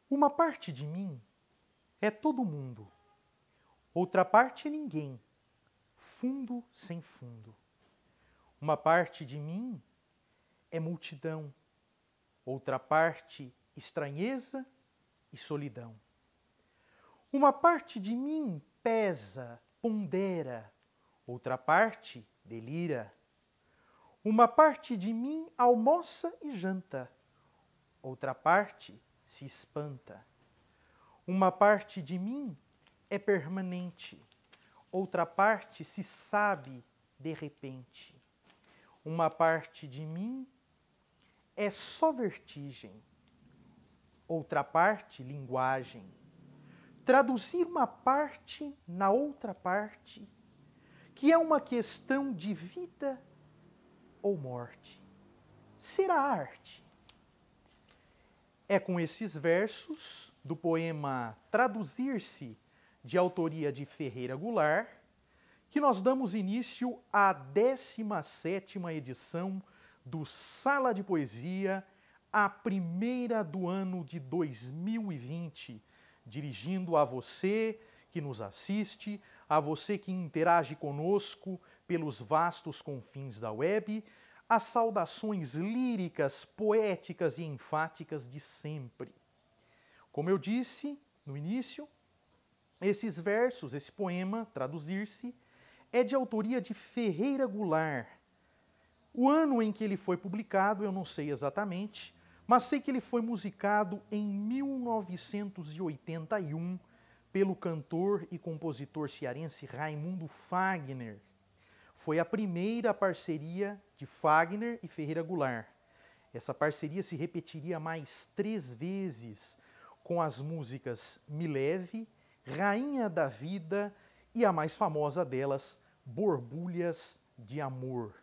Uma parte de mim é todo mundo, outra parte é ninguém, fundo sem fundo. Uma parte de mim é multidão, outra parte estranheza e solidão. Uma parte de mim pesa, pondera, outra parte delira. Uma parte de mim almoça e janta, outra parte se espanta. Uma parte de mim é permanente, outra parte se sabe de repente. Uma parte de mim é só vertigem, outra parte linguagem. Traduzir uma parte na outra parte, que é uma questão de vida ou morte, será arte. É com esses versos do poema Traduzir-se, de autoria de Ferreira Goulart, que nós damos início à 17ª edição do Sala de Poesia, a primeira do ano de 2020, dirigindo a você que nos assiste, a você que interage conosco pelos vastos confins da web, as saudações líricas, poéticas e enfáticas de sempre. Como eu disse no início, esses versos, esse poema, Traduzir-se, é de autoria de Ferreira Goulart. O ano em que ele foi publicado eu não sei exatamente, mas sei que ele foi musicado em 1981 pelo cantor e compositor cearense Raimundo Fagner. Foi a primeira parceria de Fagner e Ferreira Goulart. Essa parceria se repetiria mais 3 vezes com as músicas Me Leve, Rainha da Vida e a mais famosa delas, Borbulhas de Amor.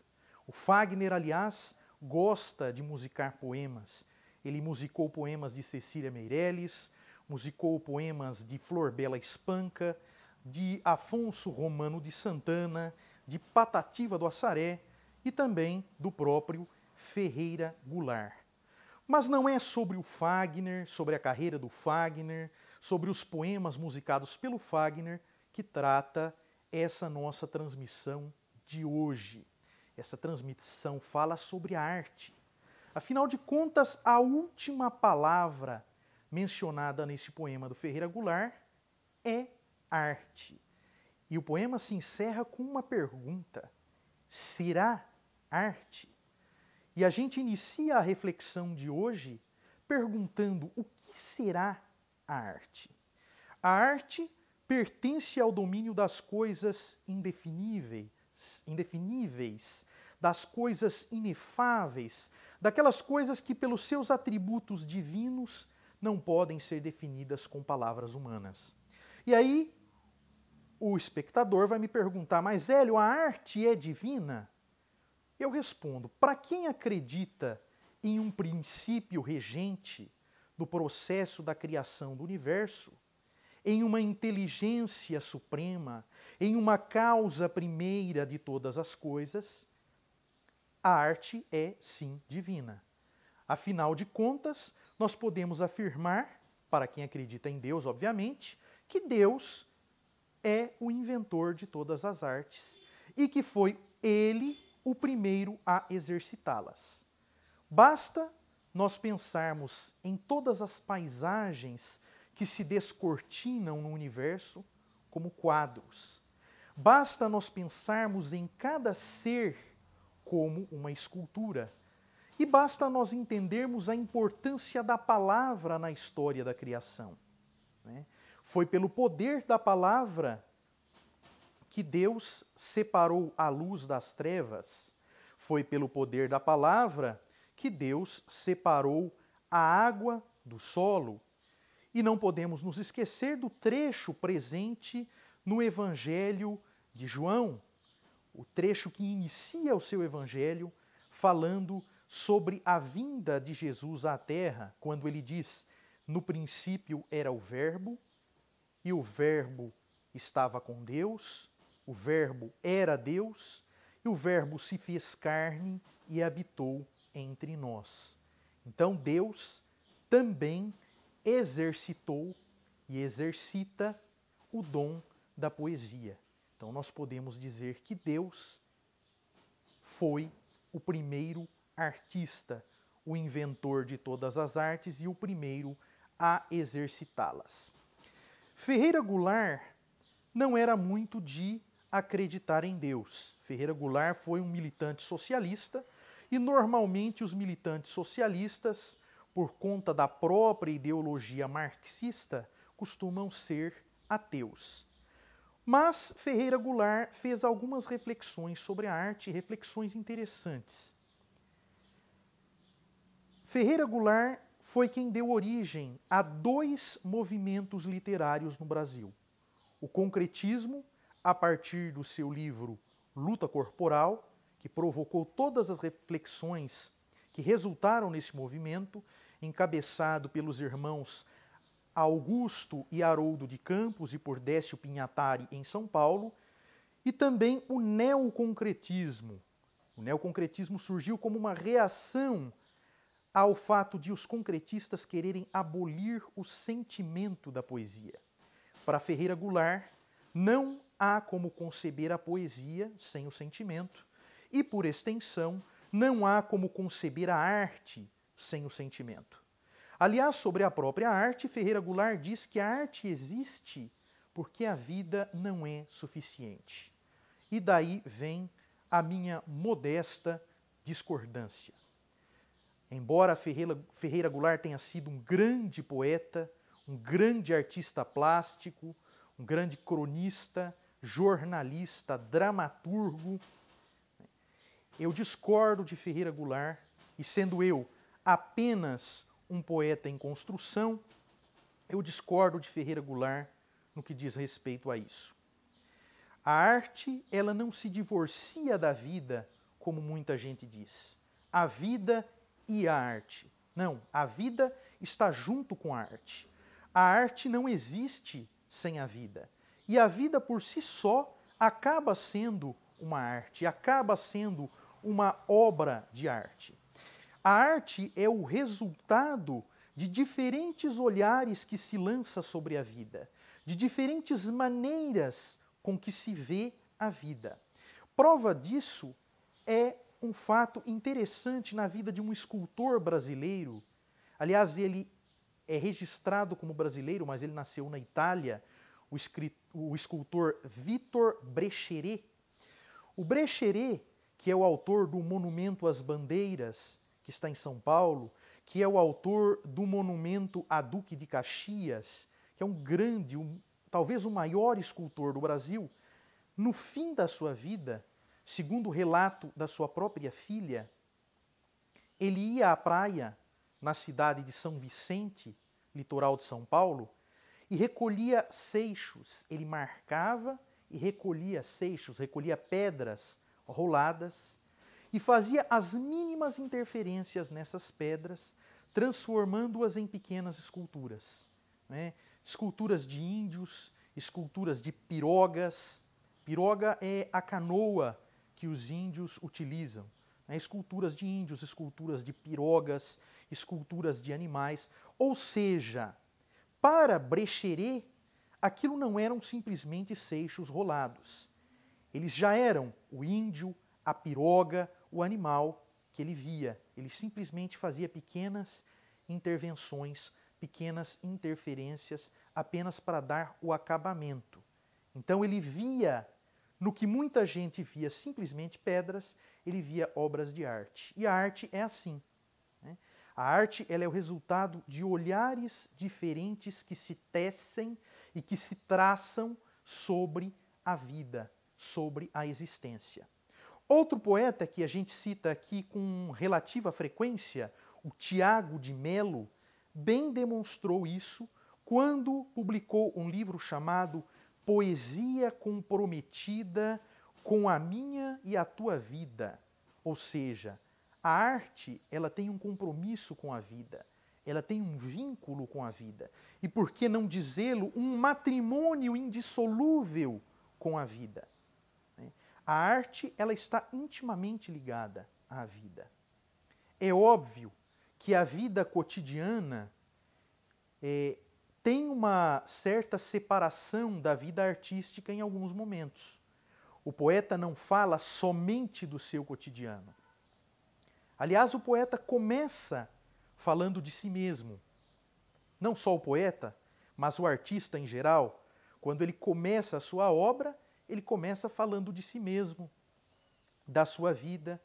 O Fagner, aliás, gosta de musicar poemas. Ele musicou poemas de Cecília Meirelles, musicou poemas de Flor Bela Espanca, de Afonso Romano de Santana, de Patativa do Assaré e também do próprio Ferreira Goulart. Mas não é sobre o Fagner, sobre a carreira do Fagner, sobre os poemas musicados pelo Fagner que trata essa nossa transmissão de hoje. Essa transmissão fala sobre a arte. Afinal de contas, a última palavra mencionada nesse poema do Ferreira Goulart é arte. E o poema se encerra com uma pergunta: será arte? E a gente inicia a reflexão de hoje perguntando o que será a arte. A arte pertence ao domínio das coisas indefiníveis, das coisas inefáveis, daquelas coisas que pelos seus atributos divinos não podem ser definidas com palavras humanas. E aí o espectador vai me perguntar, mas Hélio, a arte é divina? Eu respondo, para quem acredita em um princípio regente do processo da criação do universo, em uma inteligência suprema, em uma causa primeira de todas as coisas, a arte é sim divina. Afinal de contas, nós podemos afirmar, para quem acredita em Deus, obviamente, que Deus é o inventor de todas as artes e que foi ele o primeiro a exercitá-las. Basta nós pensarmos em todas as paisagens que se descortinam no universo como quadros. Basta nós pensarmos em cada ser como uma escultura. E basta nós entendermos a importância da palavra na história da criação. Foi pelo poder da palavra que Deus separou a luz das trevas. Foi pelo poder da palavra que Deus separou a água do solo. E não podemos nos esquecer do trecho presente no Evangelho de João, o trecho que inicia o seu Evangelho falando sobre a vinda de Jesus à Terra, quando ele diz, no princípio era o Verbo, e o Verbo estava com Deus, o Verbo era Deus, e o Verbo se fez carne e habitou entre nós. Então Deus também exercitou e exercita o dom da poesia. Então nós podemos dizer que Deus foi o primeiro artista, o inventor de todas as artes e o primeiro a exercitá-las. Ferreira Goulart não era muito de acreditar em Deus. Ferreira Goulart foi um militante socialista e normalmente os militantes socialistas, por conta da própria ideologia marxista, costumam ser ateus. Mas Ferreira Goulart fez algumas reflexões sobre a arte, reflexões interessantes. Ferreira Goulart foi quem deu origem a dois movimentos literários no Brasil. O concretismo, a partir do seu livro Luta Corporal, que provocou todas as reflexões que resultaram nesse movimento, encabeçado pelos irmãos Augusto e Haroldo de Campos e por Décio Pinhatari em São Paulo, e também o neoconcretismo. O neoconcretismo surgiu como uma reação ao fato de os concretistas quererem abolir o sentimento da poesia. Para Ferreira Goulart, não há como conceber a poesia sem o sentimento e, por extensão, não há como conceber a arte sem o sentimento. Aliás, sobre a própria arte, Ferreira Goulart diz que a arte existe porque a vida não é suficiente. E daí vem a minha modesta discordância. Embora Ferreira Goulart tenha sido um grande poeta, um grande artista plástico, um grande cronista, jornalista, dramaturgo, eu discordo de Ferreira Goulart, e sendo eu apenas um poeta em construção, eu discordo de Ferreira Goulart no que diz respeito a isso. A arte, ela não se divorcia da vida, como muita gente diz. A vida e a arte. Não, a vida está junto com a arte. A arte não existe sem a vida. E a vida por si só acaba sendo uma arte, acaba sendo uma obra de arte. A arte é o resultado de diferentes olhares que se lança sobre a vida, de diferentes maneiras com que se vê a vida. Prova disso é um fato interessante na vida de um escultor brasileiro. Aliás, ele é registrado como brasileiro, mas ele nasceu na Itália, o escultor Victor Brecheret. O Brecheret, que é o autor do Monumento às Bandeiras, que está em São Paulo, que é o autor do Monumento a Duque de Caxias, que é um grande, talvez o maior escultor do Brasil, no fim da sua vida, segundo o relato da sua própria filha, ele ia à praia na cidade de São Vicente, litoral de São Paulo, e recolhia seixos. Ele marcava e recolhia seixos, recolhia pedras roladas e fazia as mínimas interferências nessas pedras, transformando-as em pequenas esculturas. Né? Esculturas de índios, esculturas de pirogas. Piroga é a canoa que os índios utilizam. Né? Esculturas de índios, esculturas de pirogas, esculturas de animais. Ou seja, para Brecheret, aquilo não eram simplesmente seixos rolados. Eles já eram o índio, a piroga, o animal que ele via. Ele simplesmente fazia pequenas intervenções, pequenas interferências, apenas para dar o acabamento. Então ele via, no que muita gente via simplesmente pedras, ele via obras de arte. E a arte é assim. Né? A arte ela é o resultado de olhares diferentes que se tecem e que se traçam sobre a vida, sobre a existência. Outro poeta que a gente cita aqui com relativa frequência, o Tiago de Melo, bem demonstrou isso quando publicou um livro chamado Poesia Comprometida com a Minha e a Tua Vida. Ou seja, a arte ela tem um compromisso com a vida, ela tem um vínculo com a vida. E por que não dizê-lo, um matrimônio indissolúvel com a vida. A arte ela está intimamente ligada à vida. É óbvio que a vida cotidiana tem uma certa separação da vida artística em alguns momentos. O poeta não fala somente do seu cotidiano. Aliás, o poeta começa falando de si mesmo. Não só o poeta, mas o artista em geral, quando ele começa a sua obra, ele começa falando de si mesmo, da sua vida.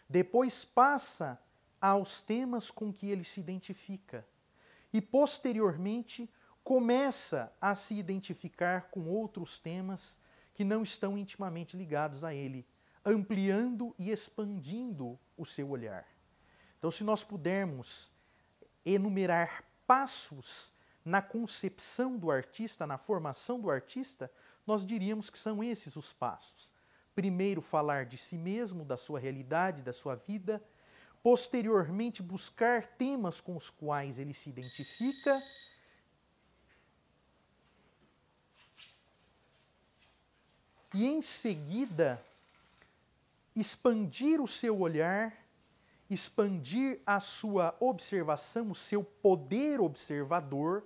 Depois passa aos temas com que ele se identifica. E posteriormente começa a se identificar com outros temas que não estão intimamente ligados a ele, ampliando e expandindo o seu olhar. Então, se nós pudermos enumerar passos na concepção do artista, na formação do artista, nós diríamos que são esses os passos. Primeiro, falar de si mesmo, da sua realidade, da sua vida. Posteriormente, buscar temas com os quais ele se identifica. E, em seguida, expandir o seu olhar, expandir a sua observação, o seu poder observador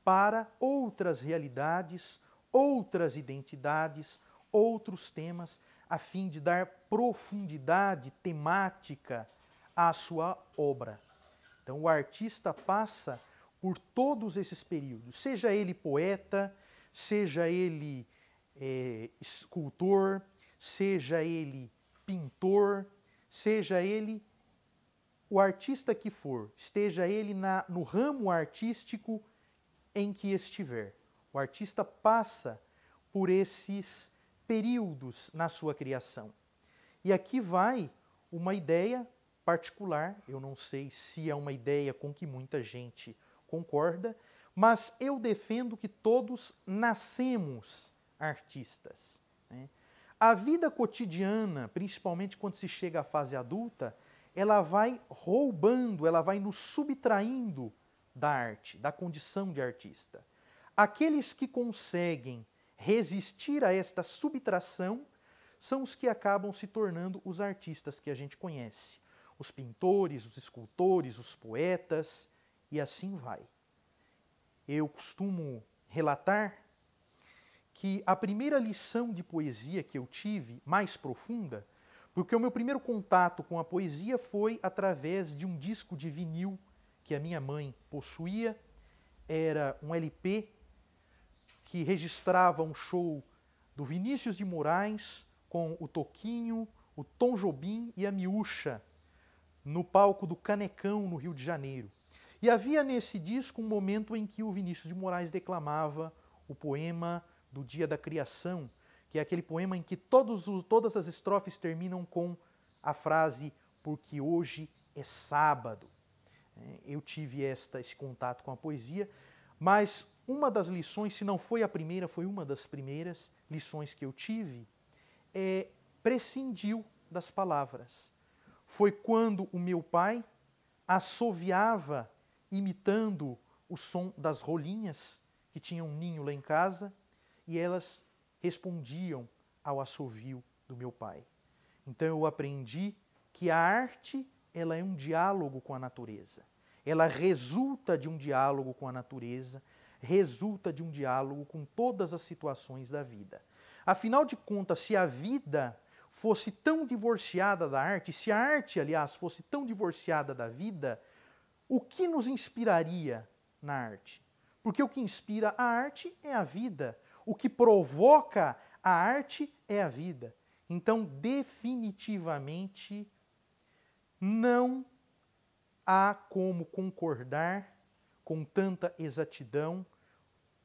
para outras realidades, outras identidades, outros temas, a fim de dar profundidade temática à sua obra. Então, o artista passa por todos esses períodos, seja ele poeta, seja ele escultor, seja ele pintor, seja ele o artista que for, esteja ele no ramo artístico em que estiver. O artista passa por esses períodos na sua criação. E aqui vai uma ideia particular, eu não sei se é uma ideia com que muita gente concorda, mas eu defendo que todos nascemos artistas, né? A vida cotidiana, principalmente quando se chega à fase adulta, ela vai roubando, ela vai nos subtraindo da arte, da condição de artista. Aqueles que conseguem resistir a esta subtração são os que acabam se tornando os artistas que a gente conhece. Os pintores, os escultores, os poetas, e assim vai. Eu costumo relatar que a primeira lição de poesia que eu tive, mais profunda, porque o meu primeiro contato com a poesia foi através de um disco de vinil que a minha mãe possuía. Era um LP que registrava um show do Vinícius de Moraes com o Toquinho, o Tom Jobim e a Miúcha no palco do Canecão, no Rio de Janeiro. E havia nesse disco um momento em que o Vinícius de Moraes declamava o poema do Dia da Criação, que é aquele poema em que todas as estrofes terminam com a frase "porque hoje é sábado". Eu tive esse contato com a poesia, mas uma das lições, se não foi a primeira, foi uma das primeiras lições que eu tive, prescindiu das palavras. Foi quando o meu pai assoviava, imitando o som das rolinhas, que tinha um ninho lá em casa, e elas respondiam ao assovio do meu pai. Então eu aprendi que a arte, ela é um diálogo com a natureza. Ela resulta de um diálogo com a natureza, resulta de um diálogo com todas as situações da vida. Afinal de contas, se a vida fosse tão divorciada da arte, se a arte, aliás, fosse tão divorciada da vida, o que nos inspiraria na arte? Porque o que inspira a arte é a vida. O que provoca a arte é a vida. Então, definitivamente, não há como concordar com tanta exatidão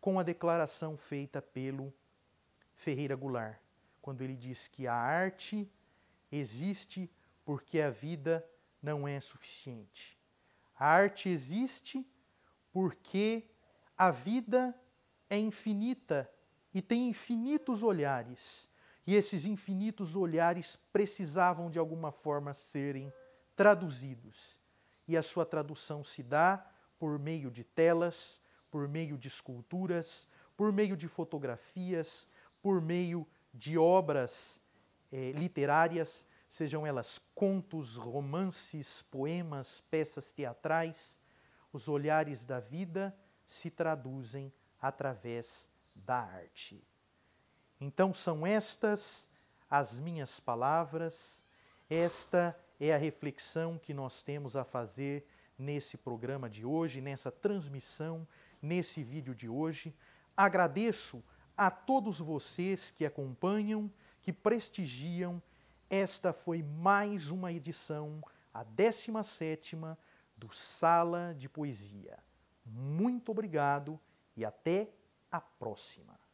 com a declaração feita pelo Ferreira Goulart, quando ele diz que a arte existe porque a vida não é suficiente. A arte existe porque a vida é infinita e tem infinitos olhares. E esses infinitos olhares precisavam de alguma forma serem traduzidos. E a sua tradução se dá por meio de telas, por meio de esculturas, por meio de fotografias, por meio de obras literárias, sejam elas contos, romances, poemas, peças teatrais. Os olhares da vida se traduzem através da arte. Então são estas as minhas palavras, esta é a reflexão que nós temos a fazer nesse programa de hoje, nessa transmissão, nesse vídeo de hoje. Agradeço a todos vocês que acompanham, que prestigiam. Esta foi mais uma edição, a 17ª do Sala de Poesia. Muito obrigado e até a próxima.